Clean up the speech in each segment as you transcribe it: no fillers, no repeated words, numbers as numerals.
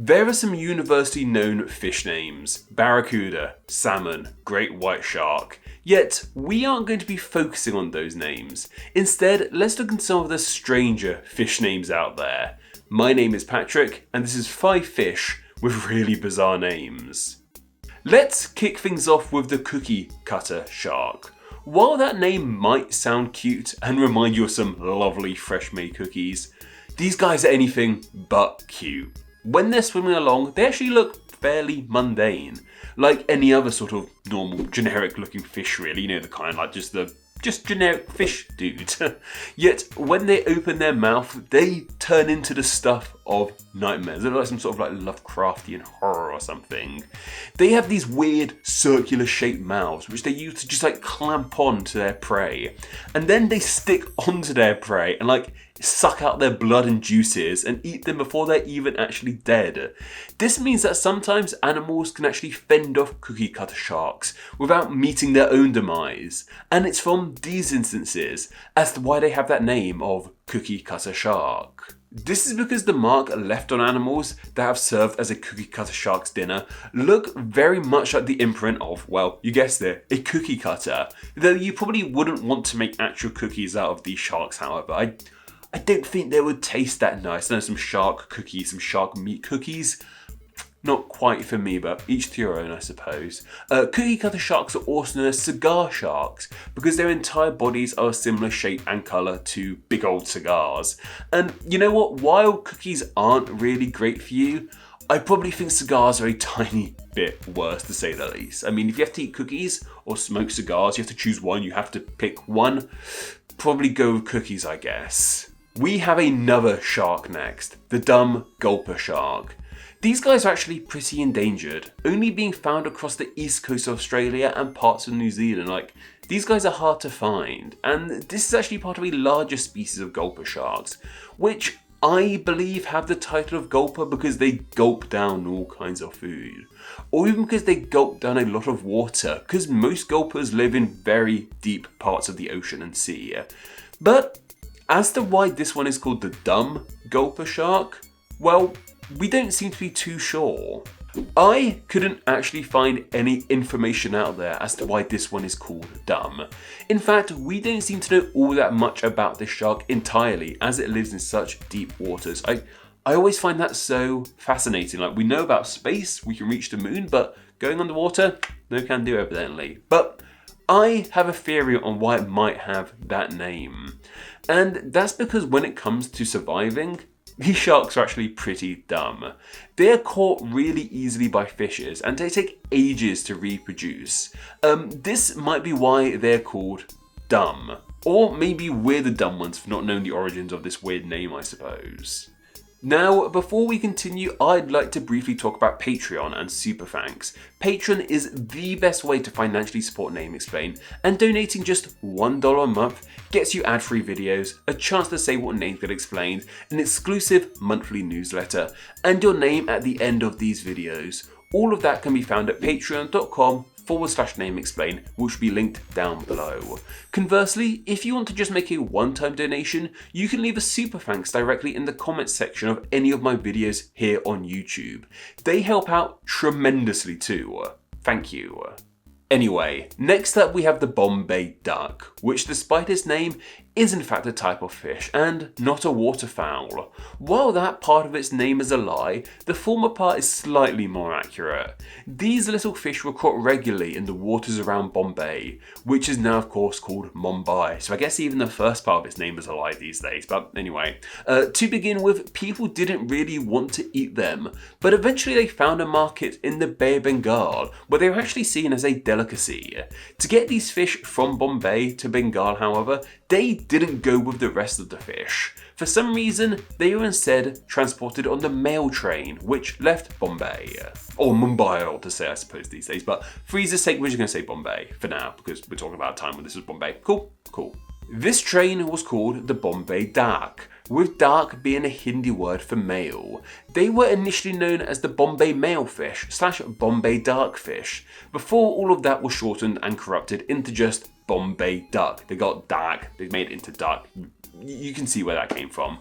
There are some universally known fish names: barracuda, salmon, great white shark. Yet, we aren't going to be focusing on those names. Instead, let's look at some of the stranger fish names out there. My name is Patrick, and this is 5 fish with really bizarre names. Let's kick things off with the cookie cutter shark. While that name might sound cute and remind you of some lovely fresh made cookies, these guys are anything but cute. When they're swimming along, they actually look fairly mundane, like any other sort of normal generic looking fish really, the kind like just generic fish dude. Yet when they open their mouth, they turn into the stuff of nightmares. They're like some sort of like Lovecraftian horror or something. They have these weird circular shaped mouths which they use to just like clamp on to their prey, and then they stick onto their prey and like suck out their blood and juices and eat them before they're even actually dead. This means that sometimes animals can actually fend off cookie cutter sharks without meeting their own demise, and it's from these instances as to why they have that name of cookie cutter shark. This is because the mark left on animals that have served as a cookie cutter shark's dinner look very much like the imprint of, well, you guessed it, a cookie cutter. Though you probably wouldn't want to make actual cookies out of these sharks, however. I don't think they would taste that nice. I know some shark cookies, some shark meat cookies. Not quite for me, but each to your own, I suppose. Cookie cutter sharks are also known as cigar sharks because their entire bodies are a similar shape and colour to big old cigars. And you know what? While cookies aren't really great for you, I probably think cigars are a tiny bit worse, to say the least. I mean, if you have to eat cookies or smoke cigars, you have to choose one, you have to pick one. Probably go with cookies, I guess. We have another shark next, the dumb gulper shark. These guys are actually pretty endangered, only being found across the east coast of Australia and parts of New Zealand. These guys are hard to find, and this is actually part of a larger species of gulper sharks, which I believe have the title of gulper because they gulp down all kinds of food, or even because they gulp down a lot of water, because most gulpers live in very deep parts of the ocean and sea. But as to why this one is called the dumb gulper shark, well, we don't seem to be too sure. I couldn't actually find any information out there as to why this one is called dumb. In fact, we don't seem to know all that much about this shark entirely, as it lives in such deep waters. I always find that so fascinating. Like, we know about space, we can reach the moon, but going underwater, no can do evidently. But I have a theory on why it might have that name. And that's because when it comes to surviving, these sharks are actually pretty dumb. They are caught really easily by fishes and they take ages to reproduce. This might be why they're called dumb. Or maybe we're the dumb ones for not knowing the origins of this weird name, I suppose. Now, before we continue, I'd like to briefly talk about Patreon and Super Thanks. Patreon is the best way to financially support Name Explain, and donating just $1 a month gets you ad-free videos, a chance to say what names get explained, an exclusive monthly newsletter, and your name at the end of these videos. All of that can be found at patreon.com/nameexplain, which will be linked down below. Conversely, if you want to just make a one-time donation, you can leave a super thanks directly in the comments section of any of my videos here on YouTube. They help out tremendously too. Thank you. Anyway, next up we have the Bombay duck, which despite its name is in fact a type of fish and not a waterfowl. While that part of its name is a lie, the former part is slightly more accurate. These little fish were caught regularly in the waters around Bombay, which is now of course called Mumbai, so I guess even the first part of its name is a lie these days, but anyway. To begin with, people didn't really want to eat them, but eventually they found a market in the Bay of Bengal where they were actually seen as a delicacy. To get these fish from Bombay to Bengal, however, they didn't go with the rest of the fish. For some reason, they were instead transported on the mail train, which left Bombay. Or Mumbai, I ought to say, I suppose, these days. But for ease's sake, we're just going to say Bombay for now, because we're talking about a time when this was Bombay. Cool. This train was called the Bombay Dak, with dak being a Hindi word for mail. They were initially known as the Bombay Mailfish / Bombay Darkfish, before all of that was shortened and corrupted into just Bombay Duck. They got dak, they made it into duck. you can see where that came from.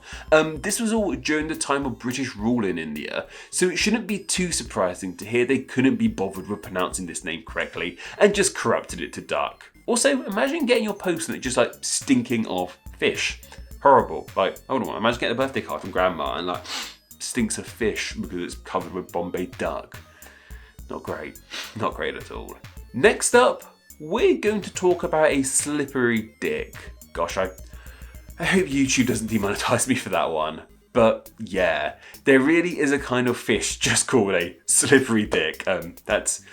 This was all during the time of British rule in India, so it shouldn't be too surprising to hear they couldn't be bothered with pronouncing this name correctly and just corrupted it to duck. Also, imagine getting your post and it just like stinking of fish. Horrible. Like, hold on, imagine getting a birthday card from grandma and like stinks of fish because it's covered with Bombay duck. Not great. Not great at all. Next up, we're going to talk about a slippery dick. Gosh, I hope YouTube doesn't demonetize me for that one. But yeah, there really is a kind of fish just called a slippery dick. That's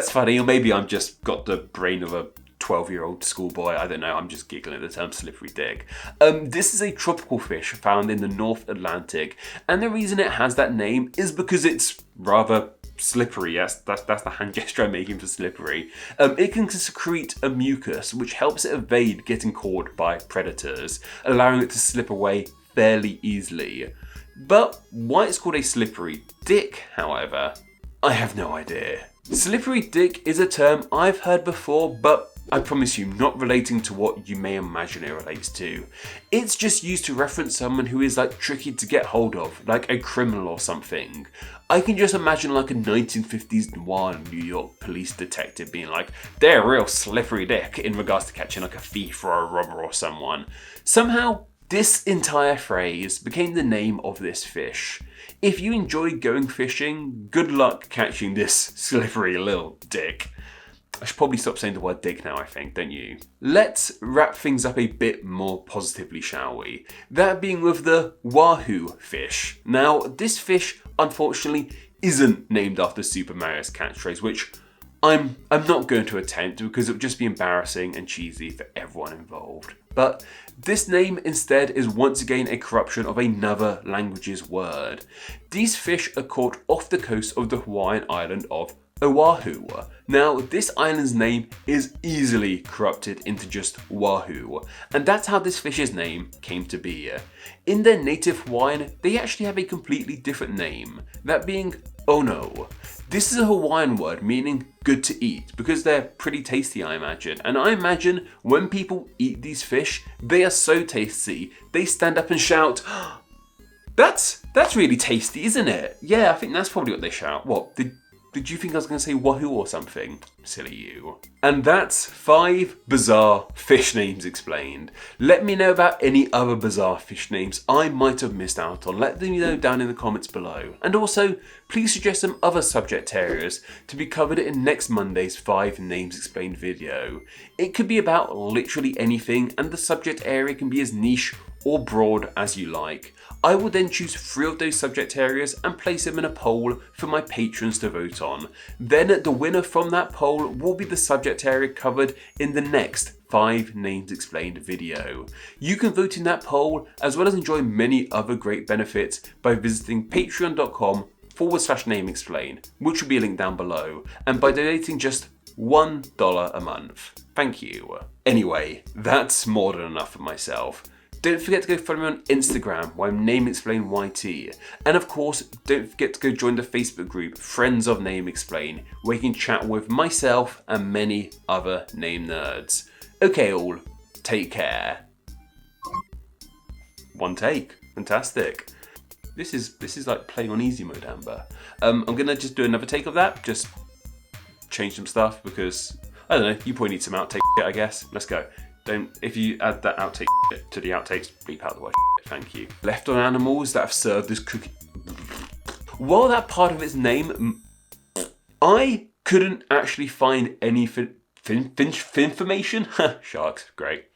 funny, or maybe I'm just got the brain of a 12-year-old schoolboy, I don't know, I'm just giggling at the term slippery dick. This is a tropical fish found in the North Atlantic, and the reason it has that name is because it's rather slippery. Yes, that's the hand gesture I'm making for slippery. It can secrete a mucus which helps it evade getting caught by predators, allowing it to slip away fairly easily. But why it's called a slippery dick, however, I have no idea. Slippery dick is a term I've heard before, but I promise you, not relating to what you may imagine it relates to. It's just used to reference someone who is like tricky to get hold of, like a criminal or something. I can just imagine like a 1950s noir New York police detective being like, they're a real slippery dick in regards to catching like a thief or a robber or someone. Somehow, this entire phrase became the name of this fish. If you enjoy going fishing, good luck catching this slippery little dick. I should probably stop saying the word dick now, I think, don't you? Let's wrap things up a bit more positively, shall we? That being with the wahoo fish. Now, this fish, unfortunately, isn't named after Super Mario's catchphrase, which I'm not going to attempt because it would just be embarrassing and cheesy for everyone involved. But this name instead is once again a corruption of another language's word. These fish are caught off the coast of the Hawaiian island of Oahu. Now, this island's name is easily corrupted into just Wahoo, and that's how this fish's name came to be. In their native Hawaiian, they actually have a completely different name, that being Ono. This is a Hawaiian word meaning good to eat, because they're pretty tasty, I imagine. And I imagine when people eat these fish, they are so tasty, they stand up and shout, that's really tasty, isn't it? Yeah, I think that's probably what they shout. What, did you think I was going to say wahoo or something? Silly you. And that's 5 bizarre fish names explained. Let me know about any other bizarre fish names I might have missed out on. Let me know down in the comments below. And also, please suggest some other subject areas to be covered in next Monday's 5 Names Explained video. It could be about literally anything, and the subject area can be as niche or broad as you like. I will then choose 3 of those subject areas and place them in a poll for my patrons to vote on. Then the winner from that poll will be the subject area covered in the next 5 Names Explained video. You can vote in that poll as well as enjoy many other great benefits by visiting patreon.com/nameexplain, which will be linked down below, and by donating just $1 a month. Thank you. Anyway, that's more than enough for myself. Don't forget to go follow me on Instagram, where I'm NameExplainYT. And of course, don't forget to go join the Facebook group, Friends of Name Explain, where you can chat with myself and many other name nerds. Okay all, take care. One take, fantastic. This is like playing on easy mode, Amber. I'm gonna just do another take of that, just change some stuff because, I don't know, you probably need some outtake shit, I guess. Let's go. If you add that outtake to the outtakes, bleep out the word shit, thank you. Left on animals that have served as cooking. While that part of its name, I couldn't actually find any information. Sharks, great.